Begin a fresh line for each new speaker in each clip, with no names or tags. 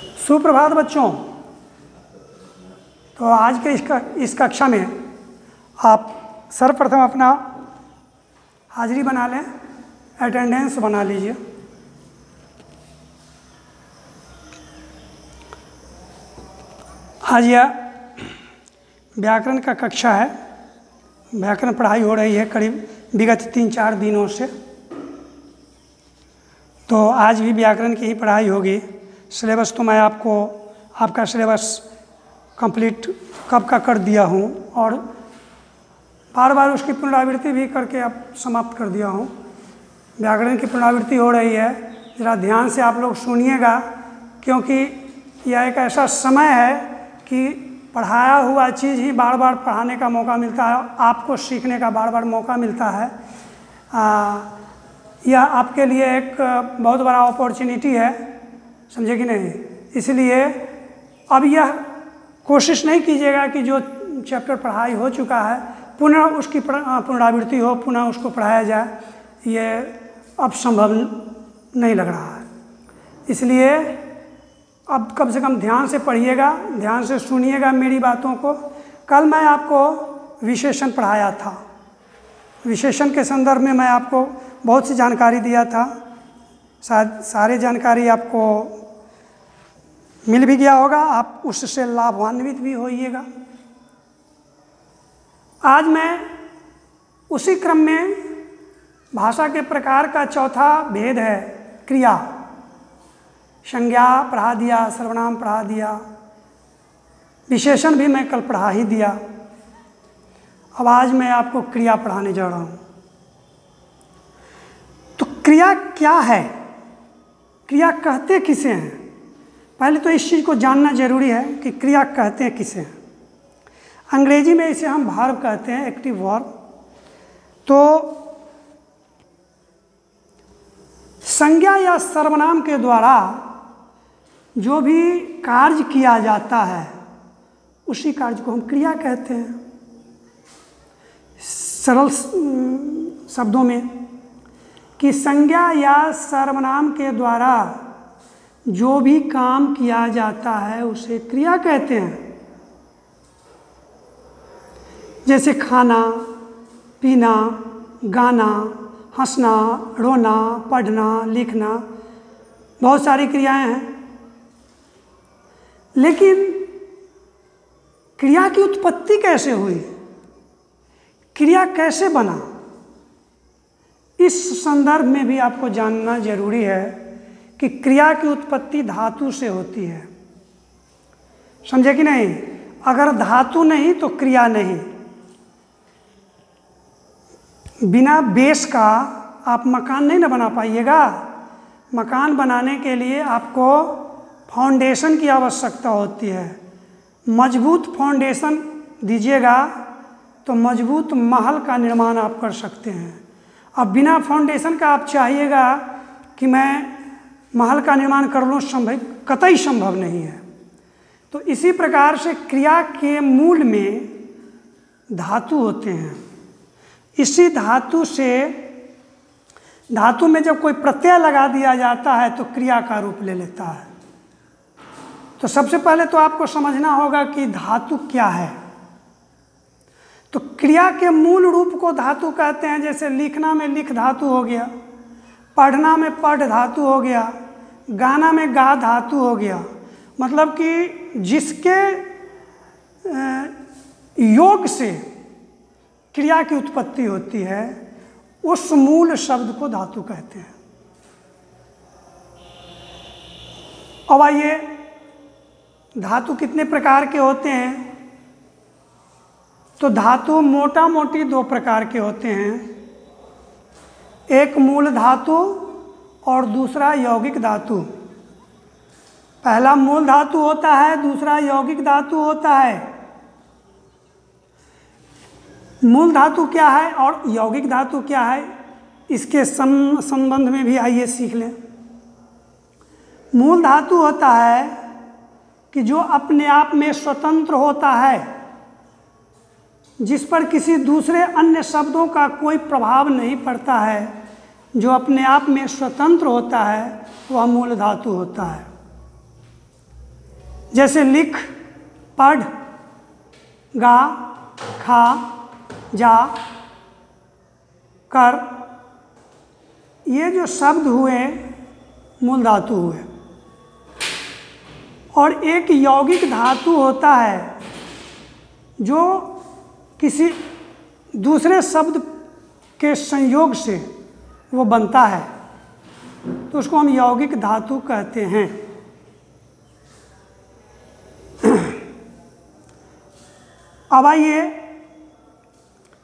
सुप्रभात बच्चों। तो आज के इस कक्षा में आप सर्वप्रथम अपना हाजिरी बना लें, अटेंडेंस बना लीजिए। आज यह व्याकरण का कक्षा है। व्याकरण पढ़ाई हो रही है करीब विगत 3-4 दिनों से। तो आज भी व्याकरण की ही पढ़ाई होगी। सिलेबस तो मैं आपका सिलेबस कंप्लीट कब का कर दिया हूँ और बार बार उसकी पुनरावृत्ति भी करके अब समाप्त कर दिया हूँ। व्याकरण की पुनरावृत्ति हो रही है, ज़रा ध्यान से आप लोग सुनिएगा, क्योंकि यह एक ऐसा समय है कि पढ़ाया हुआ चीज़ ही बार बार पढ़ाने का मौका मिलता है, आपको सीखने का बार बार मौका मिलता है। यह आपके लिए एक बहुत बड़ा अपॉर्चुनिटी है, समझे कि नहीं। इसलिए अब यह कोशिश नहीं कीजिएगा कि जो चैप्टर पढ़ाई हो चुका है पुनः उसकी पुनरावृत्ति हो, पुनः उसको पढ़ाया जाए, ये अब संभव नहीं लग रहा है। इसलिए अब कम से कम ध्यान से पढ़िएगा, ध्यान से सुनिएगा मेरी बातों को। कल मैं आपको विशेषण पढ़ाया था। विशेषण के संदर्भ में मैं आपको बहुत सी जानकारी दिया था, शायद सारी जानकारी आपको मिल भी गया होगा, आप उससे लाभान्वित भी होइएगा। आज मैं उसी क्रम में भाषा के प्रकार का चौथा भेद है क्रिया। संज्ञा पढ़ा दिया, सर्वनाम पढ़ा दिया, विशेषण भी मैं कल पढ़ा ही दिया। अब आज मैं आपको क्रिया पढ़ाने जा रहा हूँ। तो क्रिया क्या है, क्रिया कहते किसे हैं? पहले तो इस चीज़ को जानना जरूरी है कि क्रिया कहते हैं किसे हैं। अंग्रेजी में इसे हम वर्ब कहते हैं, एक्टिव वर्ब। तो संज्ञा या सर्वनाम के द्वारा जो भी कार्य किया जाता है उसी कार्य को हम क्रिया कहते हैं। सरल शब्दों में कि संज्ञा या सर्वनाम के द्वारा जो भी काम किया जाता है उसे क्रिया कहते हैं। जैसे खाना, पीना, गाना, हंसना, रोना, पढ़ना, लिखना, बहुत सारी क्रियाएं हैं। लेकिन क्रिया की उत्पत्ति कैसे हुई, क्रिया कैसे बना, इस संदर्भ में भी आपको जानना जरूरी है कि क्रिया की उत्पत्ति धातु से होती है। समझे कि नहीं? अगर धातु नहीं तो क्रिया नहीं। बिना बेस का आप मकान नहीं ना बना पाइएगा। मकान बनाने के लिए आपको फाउंडेशन की आवश्यकता होती है। मजबूत फाउंडेशन दीजिएगा तो मजबूत महल का निर्माण आप कर सकते हैं। अब बिना फाउंडेशन का आप चाहिएगा कि मैं महल का निर्माण कर लूँ, कतई संभव नहीं है। तो इसी प्रकार से क्रिया के मूल में धातु होते हैं। इसी धातु में जब कोई प्रत्यय लगा दिया जाता है तो क्रिया का रूप ले लेता है। तो सबसे पहले तो आपको समझना होगा कि धातु क्या है। तो क्रिया के मूल रूप को धातु कहते हैं। जैसे लिखना में लिख धातु हो गया, पढ़ना में पढ़ धातु हो गया, गाना में गा धातु हो गया। मतलब कि जिसके योग से क्रिया की उत्पत्ति होती है उस मूल शब्द को धातु कहते हैं। अब आइए, धातु कितने प्रकार के होते हैं? तो धातु मोटा मोटी 2 प्रकार के होते हैं। एक मूल धातु और दूसरा यौगिक धातु। पहला मूल धातु होता है, दूसरा यौगिक धातु होता है। मूल धातु क्या है और यौगिक धातु क्या है, इसके संबंध में भी आइए सीख लें। मूल धातु होता है कि जो अपने आप में स्वतंत्र होता है, जिस पर किसी दूसरे अन्य शब्दों का कोई प्रभाव नहीं पड़ता है, जो अपने आप में स्वतंत्र होता है, वह मूल धातु होता है। जैसे लिख, पढ़, गा, खा, जा, कर, ये जो शब्द हुए मूल धातु हुए। और एक यौगिक धातु होता है जो किसी दूसरे शब्द के संयोग से वो बनता है, तो उसको हम यौगिक धातु कहते हैं। अब आइए,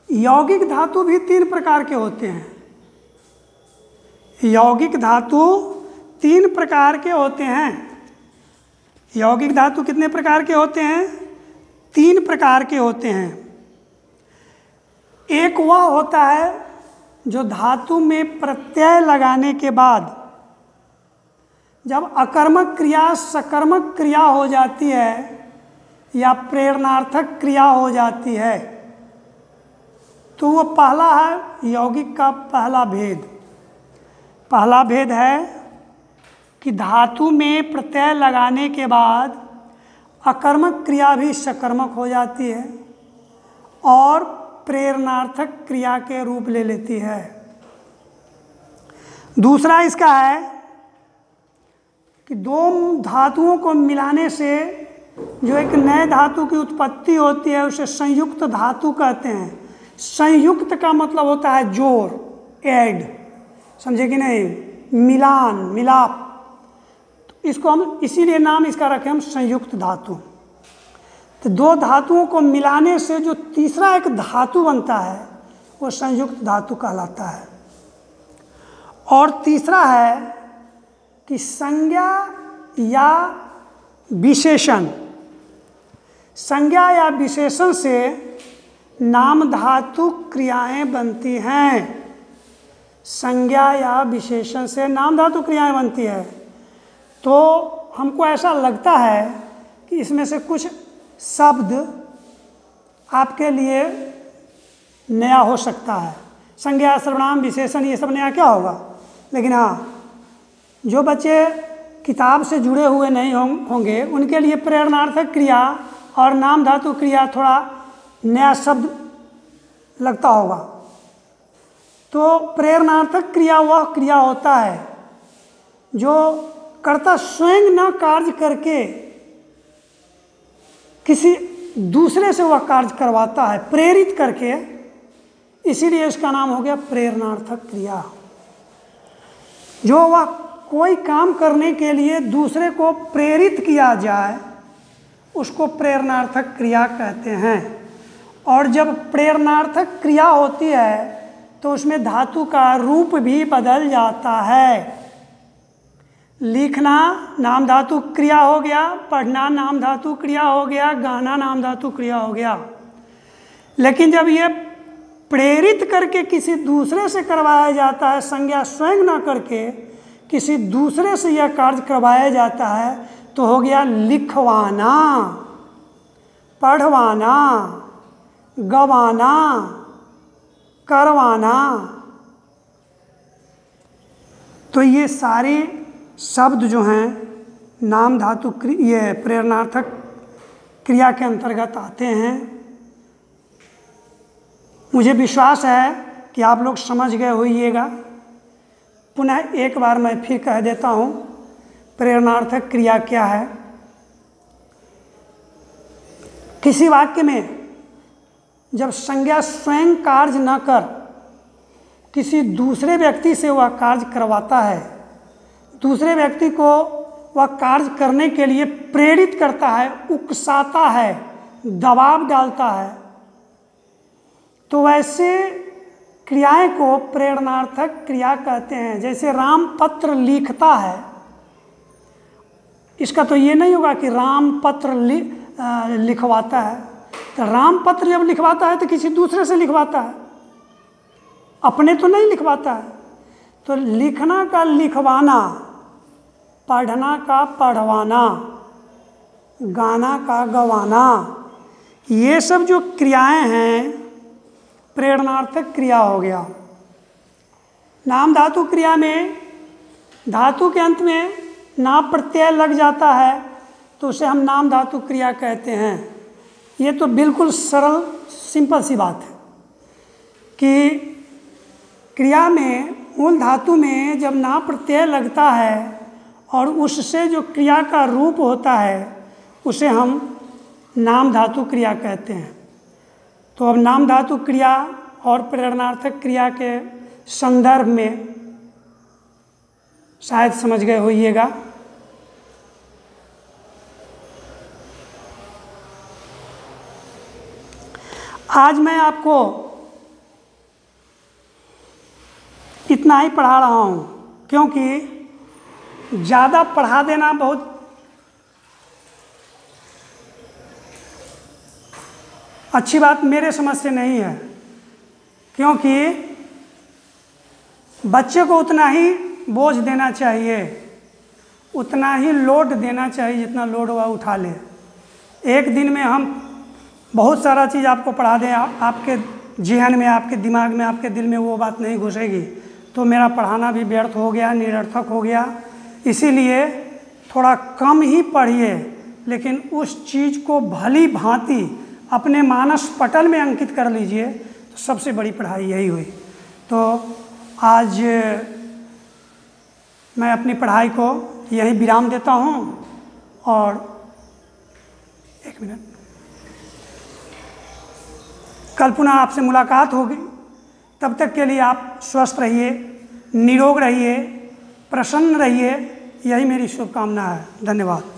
यौगिक धातु भी 3 प्रकार के होते हैं। यौगिक धातु 3 प्रकार के होते हैं। यौगिक धातु कितने प्रकार के होते हैं? 3 प्रकार के होते हैं। एक वह होता है जो धातु में प्रत्यय लगाने के बाद जब अकर्मक क्रिया सकर्मक क्रिया हो जाती है या प्रेरणार्थक क्रिया हो जाती है, तो वो पहला है यौगिक का पहला भेद। पहला भेद है कि धातु में प्रत्यय लगाने के बाद अकर्मक क्रिया भी सकर्मक हो जाती है और प्रेरणार्थक क्रिया के रूप ले लेती है। दूसरा इसका है कि 2 धातुओं को मिलाने से जो एक नए धातु की उत्पत्ति होती है उसे संयुक्त धातु कहते हैं। संयुक्त का मतलब होता है जोड़, ऐड, समझे कि नहीं, मिलान, मिलाप। तो इसको हम इसीलिए नाम इसका रखें हम संयुक्त धातु। तो 2 धातुओं को मिलाने से जो तीसरा एक धातु बनता है वो संयुक्त धातु कहलाता है। और तीसरा है कि संज्ञा या विशेषण, संज्ञा या विशेषण से नाम धातु क्रियाएं बनती हैं। संज्ञा या विशेषण से नाम धातु क्रियाएं बनती है। तो हमको ऐसा लगता है कि इसमें से कुछ शब्द आपके लिए नया हो सकता है। संज्ञा, सर्वनाम, विशेषण, ये सब नया क्या होगा। लेकिन हाँ, जो बच्चे किताब से जुड़े हुए नहीं होंगे उनके लिए प्रेरणार्थक क्रिया और नाम धातु क्रिया थोड़ा नया शब्द लगता होगा। तो प्रेरणार्थक क्रिया वह क्रिया होता है जो कर्ता स्वयं न कार्य करके किसी दूसरे से वह कार्य करवाता है, प्रेरित करके, इसीलिए इसका नाम हो गया प्रेरणार्थक क्रिया। जो वह कोई काम करने के लिए दूसरे को प्रेरित किया जाए उसको प्रेरणार्थक क्रिया कहते हैं। और जब प्रेरणार्थक क्रिया होती है तो उसमें धातु का रूप भी बदल जाता है। लिखना नाम धातु क्रिया हो गया, पढ़ना नाम धातु क्रिया हो गया, गाना नाम धातु क्रिया हो गया। लेकिन जब ये प्रेरित करके किसी दूसरे से करवाया जाता है, संज्ञा स्वयं ना करके किसी दूसरे से यह कार्य करवाया जाता है, तो हो गया लिखवाना, पढ़वाना, गवाना, करवाना। तो ये सारे शब्द जो हैं नाम धातु ये प्रेरणार्थक क्रिया के अंतर्गत आते हैं। मुझे विश्वास है कि आप लोग समझ गए होइएगा। पुनः एक बार मैं फिर कह देता हूँ प्रेरणार्थक क्रिया क्या है। किसी वाक्य में जब संज्ञा स्वयं कार्य न कर किसी दूसरे व्यक्ति से वह कार्य करवाता है, दूसरे व्यक्ति को वह कार्य करने के लिए प्रेरित करता है, उकसाता है, दबाव डालता है, तो वैसे क्रियाएं को प्रेरणार्थक क्रिया कहते हैं। जैसे राम पत्र लिखता है, इसका तो ये नहीं होगा कि राम पत्र लिखवाता है। तो राम पत्र जब लिखवाता है तो किसी दूसरे से लिखवाता है, अपने तो नहीं लिखवाता है। तो लिखना का लिखवाना, पढ़ना का पढ़वाना, गाना का गवाना, ये सब जो क्रियाएं हैं प्रेरणार्थक क्रिया हो गया। नाम धातु क्रिया में धातु के अंत में ना प्रत्यय लग जाता है तो उसे हम नाम धातु क्रिया कहते हैं। ये तो बिल्कुल सरल सिंपल सी बात है कि क्रिया में मूल धातु में जब ना प्रत्यय लगता है और उससे जो क्रिया का रूप होता है उसे हम नाम धातु क्रिया कहते हैं। तो अब नाम धातु क्रिया और प्रेरणार्थक क्रिया के संदर्भ में शायद समझ गए होइएगा। आज मैं आपको इतना ही पढ़ा रहा हूँ क्योंकि ज़्यादा पढ़ा देना बहुत अच्छी बात मेरे समझ से नहीं है, क्योंकि बच्चे को उतना ही बोझ देना चाहिए, उतना ही लोड देना चाहिए जितना लोड वह उठा ले। एक दिन में हम बहुत सारा चीज़ आपको पढ़ा दें, आपके जेहन में, आपके दिमाग में, आपके दिल में वो बात नहीं घुसेगी तो मेरा पढ़ाना भी व्यर्थ हो गया, निरर्थक हो गया। इसीलिए थोड़ा कम ही पढ़िए, लेकिन उस चीज़ को भली भांति अपने मानस पटल में अंकित कर लीजिए, तो सबसे बड़ी पढ़ाई यही हुई। तो आज मैं अपनी पढ़ाई को यहीं विराम देता हूँ और एक मिनट, कल पुनः आपसे मुलाकात होगी। तब तक के लिए आप स्वस्थ रहिए, निरोग रहिए, प्रसन्न रहिए, यही मेरी शुभकामना है। धन्यवाद।